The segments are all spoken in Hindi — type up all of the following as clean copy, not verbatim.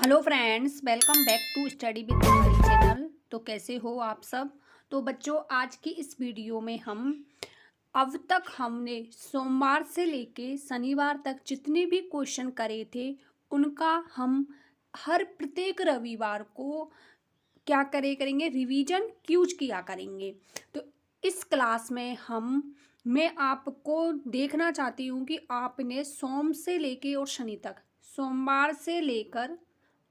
Hello friends, welcome back to study with हमारी चैनल। तो कैसे हो आप सब। तो बच्चों, आज की इस वीडियो में हम अब तक हमने सोमवार से लेके शनिवार तक जितने भी क्वेश्चन करे थे उनका हम हर प्रत्येक रविवार को क्या करेंगे, रिवीजन क्यूज किया करेंगे। तो इस क्लास में मैं आपको देखना चाहती हूँ कि आपने सोम से लेके और शनि तक, सोमवार से लेकर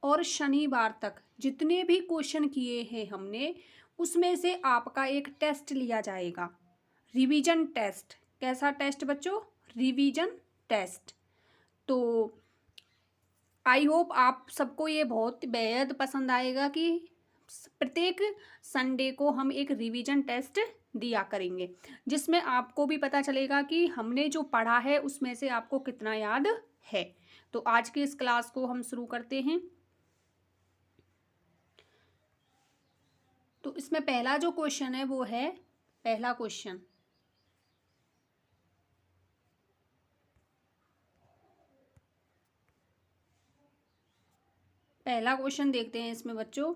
और शनिवार तक जितने भी क्वेश्चन किए हैं हमने, उसमें से आपका एक टेस्ट लिया जाएगा, रिवीजन टेस्ट। कैसा टेस्ट बच्चों? Revision test. तो आई होप आप सबको ये बहुत बेहद पसंद आएगा कि प्रत्येक संडे को हम एक रिवीजन टेस्ट दिया करेंगे, जिसमें आपको भी पता चलेगा कि हमने जो पढ़ा है उसमें से आपको कितना याद है। तो आज की इस क्लास को हम शुरू करते हैं। तो इसमें पहला जो क्वेश्चन है वो है, पहला क्वेश्चन देखते हैं इसमें बच्चों।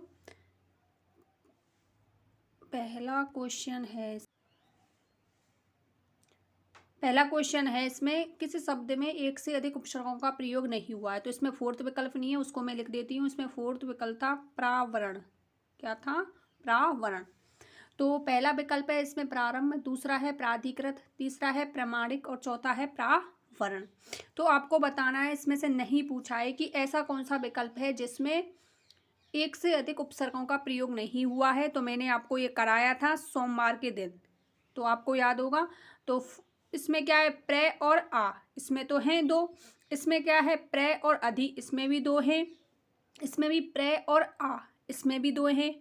पहला क्वेश्चन है इसमें, किसी शब्द में एक से अधिक उपसर्गों का प्रयोग नहीं हुआ है। तो इसमें फोर्थ विकल्प नहीं है, उसको मैं लिख देती हूँ। इसमें फोर्थ विकल्प था प्रावरण। क्या था? प्रावरण। तो पहला विकल्प है इसमें प्रारंभ, दूसरा है प्राधिकृत, तीसरा है प्रामाणिक और चौथा है प्रावरण। तो आपको बताना है, इसमें से नहीं पूछा है कि ऐसा कौन सा विकल्प है जिसमें एक से अधिक उपसर्गों का प्रयोग नहीं हुआ है। तो मैंने आपको ये कराया था सोमवार के दिन, तो आपको याद होगा। तो इसमें क्या है, प्रे और आ, इसमें तो हैं दो। इसमें क्या है, प्रे और अधि, इसमें भी दो हैं। इसमें भी प्रे और आ, इसमें भी दो हैं।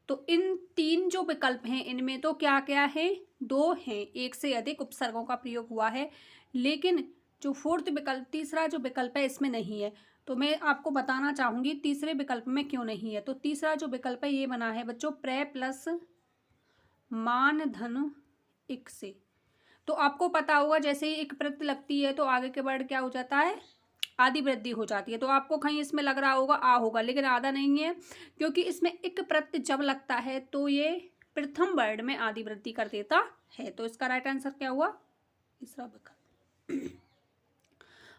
तो इन तीन जो विकल्प हैं इनमें तो क्या क्या है, दो हैं, एक से अधिक उपसर्गों का प्रयोग हुआ है। लेकिन जो फोर्थ विकल्प, तीसरा जो विकल्प है, इसमें नहीं है। तो मैं आपको बताना चाहूंगी तीसरे विकल्प में क्यों नहीं है। तो तीसरा जो विकल्प है ये बना है बच्चों, प्रे प्लस मान धन इक से। तो आपको पता होगा, जैसे ही एक प्रत्यय लगती है तो आगे के वर्ड क्या हो जाता है, आदि वृद्धि हो जाती है। तो आपको कहीं इसमें लग रहा होगा आ होगा, लेकिन आधा नहीं है, क्योंकि इसमें एक प्रत्यय जब लगता है तो ये प्रथम वर्ड में आदि वृद्धि कर देता है। तो इसका राइट आंसर क्या हुआ, तीसरा विकल्प।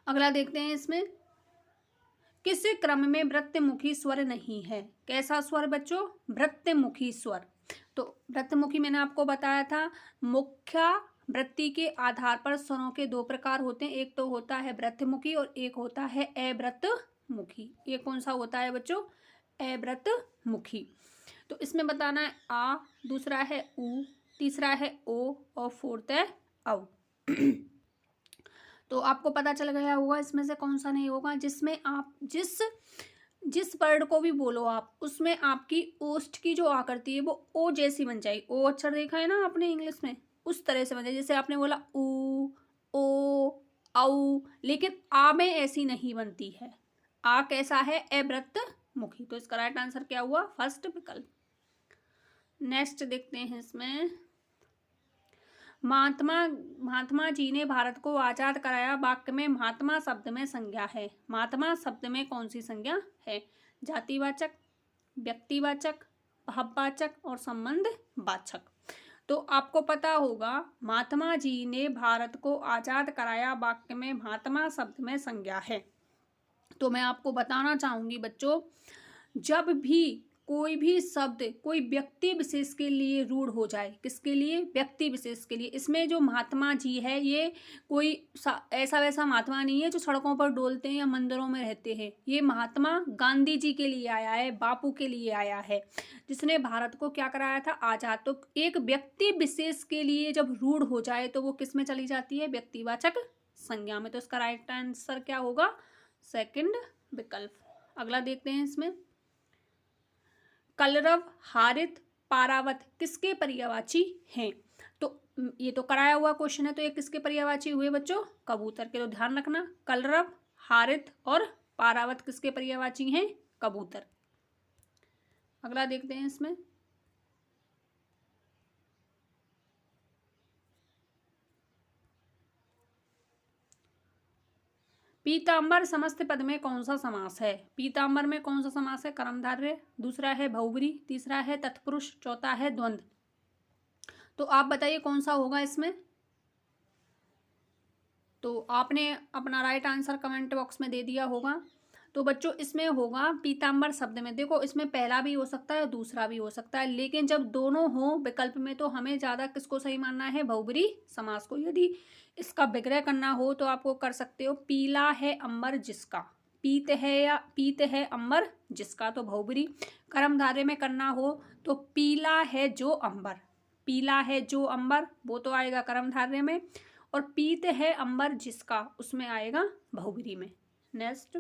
अगला देखते हैं इसमें, किस क्रम में वृत्तमुखी स्वर नहीं है। कैसा स्वर बच्चों? वृत्तमुखी स्वर। तो वृत्तमुखी मैंने आपको बताया था, मुख्य वृत्ति के आधार पर स्वरों के दो प्रकार होते हैं। एक तो होता है वृत्तमुखी और एक होता है अवृत्तमुखी। ये कौन सा होता है बच्चों? अवृत्तमुखी। तो इसमें बताना है आ, दूसरा है उ, तीसरा है ओ और फोर्थ है औ। तो आपको पता चल गया होगा इसमें से कौन सा नहीं होगा, जिसमें आप जिस वर्ड को भी बोलो आप, उसमें आपकी ओष्ठ की जो आकृति है वो ओ जैसी बन जाएगी। ओ अक्षर देखा है ना आपने इंग्लिश में, उस तरह से बन जाए। जैसे आपने बोला ऊ, ओ, औ, लेकिन आ में ऐसी नहीं बनती है। आ कैसा है? अवृत्तमुखी। तो इसका राइट आंसर क्या हुआ, फर्स्ट विकल्प। नेक्स्ट देखते हैं इसमें, महात्मा जी ने भारत को आजाद कराया। वाक्य में महात्मा शब्द में संज्ञा है। महात्मा शब्द में कौन सी संज्ञा है? जातिवाचक, व्यक्तिवाचक, भाववाचक और संबंधवाचक। तो आपको पता होगा, महात्मा जी ने भारत को आजाद कराया, वाक्य में महात्मा शब्द में संज्ञा है। तो मैं आपको बताना चाहूंगी बच्चों, जब भी कोई भी शब्द कोई व्यक्ति विशेष के लिए रूढ़ हो जाए, किसके लिए? व्यक्ति विशेष के लिए। इसमें जो महात्मा जी है ये कोई ऐसा वैसा महात्मा नहीं है जो सड़कों पर डोलते हैं या मंदिरों में रहते हैं। ये महात्मा गांधी जी के लिए आया है, बापू के लिए आया है, जिसने भारत को क्या कराया था, आजाद। तो एक व्यक्ति विशेष के लिए जब रूढ़ हो जाए तो वो किस में चली जाती है? व्यक्तिवाचक संज्ञा में। तो इसका राइट आंसर क्या होगा, सेकंड विकल्प। अगला देखते हैं इसमें, कलरव, हारित, पारावत किसके पर्यायवाची हैं? तो ये तो कराया हुआ क्वेश्चन है, तो ये किसके पर्यायवाची हुए बच्चों? कबूतर के। तो ध्यान रखना, कलरव, हारित और पारावत किसके पर्यायवाची हैं? कबूतर। अगला देखते हैं इसमें, पीताम्बर समस्त पद में कौन सा समास है? पीताम्बर में कौन सा समास है? कर्मधारय, दूसरा है बहुब्री, तीसरा है तत्पुरुष, चौथा है द्वंद्व। तो आप बताइए कौन सा होगा इसमें। तो आपने अपना राइट आंसर कमेंट बॉक्स में दे दिया होगा। तो बच्चों इसमें होगा पीताम्बर शब्द में, देखो इसमें पहला भी हो सकता है और दूसरा भी हो सकता है, लेकिन जब दोनों हो विकल्प में तो हमें ज़्यादा किसको सही मानना है? बहुब्री समास को। यदि इसका विग्रह करना हो तो आपको कर सकते हो, पीला है अंबर जिसका, पीत है या पीत है अंबर जिसका, तो बहुब्री। कर्मधारय में करना हो तो पीला है जो अंबर, पीला है जो अंबर वो तो आएगा कर्मधारय में, और पीत है अंबर जिसका उसमें आएगा बहुब्री में। नेक्स्ट,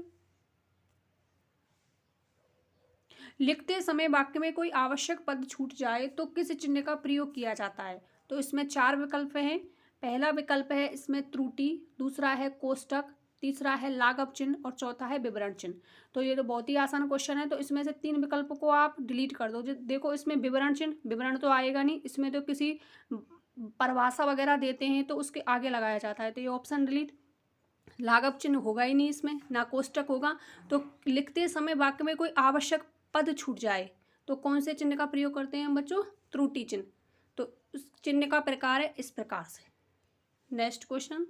लिखते समय वाक्य में कोई आवश्यक पद छूट जाए तो किस चिन्ह का प्रयोग किया जाता है? तो इसमें 4 विकल्प हैं। पहला विकल्प है इसमें त्रुटि, दूसरा है कोष्टक, तीसरा है लाघव चिन्ह और चौथा है विवरण चिन्ह। तो ये तो बहुत ही आसान क्वेश्चन है, तो इसमें से 3 विकल्प को आप डिलीट कर दो। देखो इसमें विवरण चिन्ह, विवरण तो आएगा नहीं, इसमें तो किसी परिभाषा वगैरह देते हैं तो उसके आगे लगाया जाता है, तो ये ऑप्शन डिलीट। लाघव चिन्ह होगा ही नहीं इसमें, ना कोष्टक होगा। तो लिखते समय वाक्य में कोई आवश्यक पद छूट जाए तो कौन से चिन्ह का प्रयोग करते हैं बच्चों? त्रुटि चिन्ह। तो उस चिन्ह का प्रकार है इस प्रकार से। नेक्स्ट क्वेश्चन,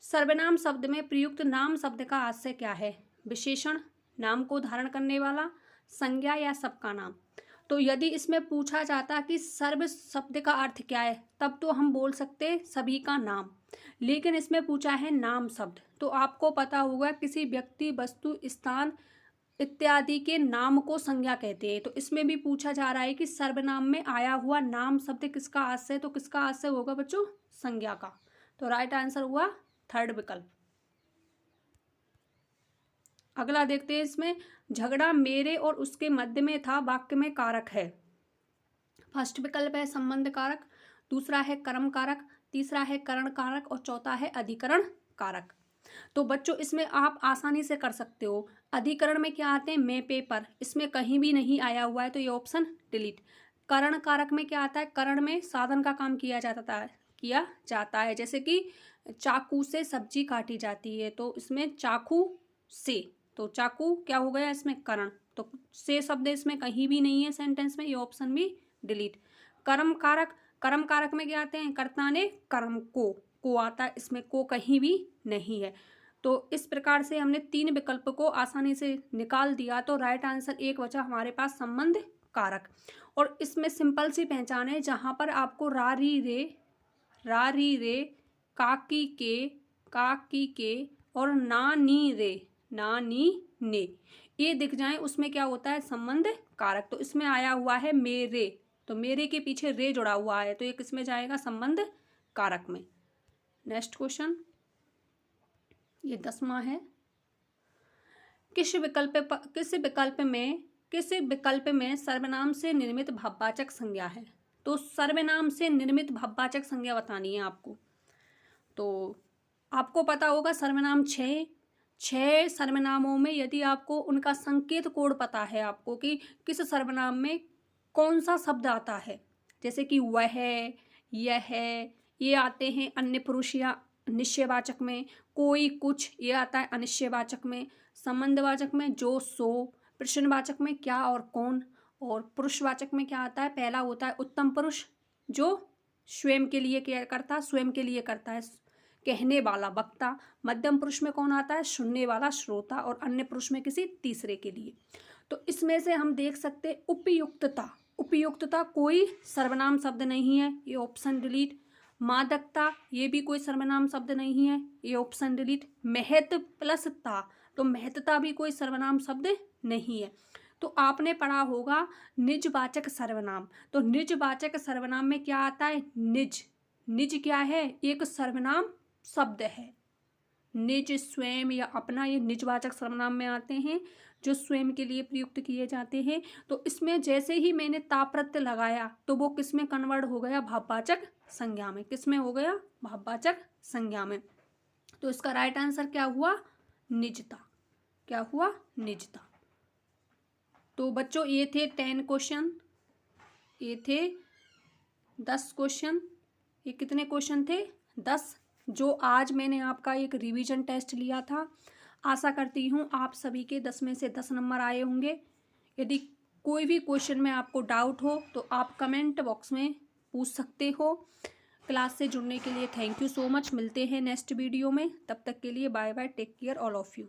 सर्वनाम शब्द में प्रयुक्त नाम शब्द का आशय क्या है? विशेषण, नाम को धारण करने वाला, संज्ञा या सबका नाम। तो यदि इसमें पूछा जाता कि सर्व शब्द का अर्थ क्या है तब तो हम बोल सकते सभी का नाम, लेकिन इसमें पूछा है नाम शब्द। तो आपको पता होगा किसी व्यक्ति, वस्तु, स्थान इत्यादि के नाम को संज्ञा कहते हैं। तो इसमें भी पूछा जा रहा है कि सर्वनाम में आया हुआ नाम शब्द किसका आशय, तो किसका आशय होगा बच्चों? संज्ञा का। तो राइट आंसर हुआ 3rd विकल्प। अगला देखते हैं, इसमें झगड़ा मेरे और उसके मध्य में था वाक्य में कारक है। फर्स्ट विकल्प है संबंध कारक, दूसरा है कर्म कारक, तीसरा है करण कारक और चौथा है अधिकरण कारक। तो बच्चों इसमें आप आसानी से कर सकते हो। अधिकरण में क्या आते हैं? मैं पेपर, इसमें कहीं भी नहीं आया हुआ है तो ये ऑप्शन डिलीट। करण कारक में क्या आता है? करण में साधन का काम किया जाता है, जैसे कि चाकू से सब्जी काटी जाती है तो इसमें चाकू से, तो चाकू क्या हो गया इसमें? करण। तो से शब्द इसमें कहीं भी नहीं है सेंटेंस में, ये ऑप्शन भी डिलीट। कर्म कारक, कर्म कारक में क्या आते हैं? कर्ता ने कर्म को आता है, इसमें को कहीं भी नहीं है। तो इस प्रकार से हमने 3 विकल्प को आसानी से निकाल दिया। तो राइट आंसर एक बचा हमारे पास संबंध कारक। और इसमें सिंपल सी पहचान है, जहाँ पर आपको रा री रे काकी के और ना नी ने ये दिख जाए उसमें क्या होता है? संबंध कारक। तो इसमें आया हुआ है मेरे, तो मेरे के पीछे रे जुड़ा हुआ है तो ये किसमें जाएगा? संबंध कारक में। नेक्स्ट क्वेश्चन, ये 10वां है। किस विकल्प में सर्वनाम से निर्मित भाववाचक संज्ञा है? तो सर्वनाम से निर्मित भाववाचक संज्ञा बतानी है आपको। तो आपको पता होगा सर्वनाम 6 सर्वनामों में यदि आपको उनका संकेत कोड पता है आपको कि किस सर्वनाम में कौन सा शब्द आता है, जैसे कि वह, यह, ये आते हैं अन्य पुरुष या निश्चयवाचक में, कोई, कुछ ये आता है अनिश्चयवाचक में, संबंधवाचक में जो, सो, प्रश्नवाचक में क्या और कौन, और पुरुषवाचक में क्या आता है? पहला होता है उत्तम पुरुष जो स्वयं के लिए करता है कहने वाला वक्ता, मध्यम पुरुष में कौन आता है? सुनने वाला श्रोता, और अन्य पुरुष में किसी तीसरे के लिए। तो इसमें से हम देख सकते उपयुक्तता कोई सर्वनाम शब्द नहीं है, ये ऑप्शन डिलीट। मादकता ये भी कोई सर्वनाम शब्द नहीं है, ये ऑप्शन डिलीट। महत्व प्लस ता, तो महत्ता भी कोई सर्वनाम शब्द नहीं है। तो आपने पढ़ा होगा निजवाचक सर्वनाम, तो निजवाचक सर्वनाम में क्या आता है? निज क्या है? एक सर्वनाम शब्द है। निज, स्वयं या अपना, ये निजवाचक सर्वनाम में आते हैं जो स्वयं के लिए प्रयुक्त किए जाते हैं। तो इसमें जैसे ही मैंने ता प्रत्यय लगाया तो वो किस में कन्वर्ट हो गया? भाववाचक संज्ञा में। किस में हो गया? भाववाचक संज्ञा में। तो इसका राइट आंसर क्या हुआ? निजता। क्या हुआ? निजता। तो बच्चों ये थे 10 क्वेश्चन, ये थे 10 क्वेश्चन। ये कितने क्वेश्चन थे? 10 जो आज मैंने आपका एक रिवीजन टेस्ट लिया था। आशा करती हूँ आप सभी के 10 में से 10 नंबर आए होंगे। यदि कोई भी क्वेश्चन में आपको डाउट हो तो आप कमेंट बॉक्स में पूछ सकते हो। क्लास से जुड़ने के लिए थैंक यू सो मच। मिलते हैं नेक्स्ट वीडियो में, तब तक के लिए bye bye, take care all of you.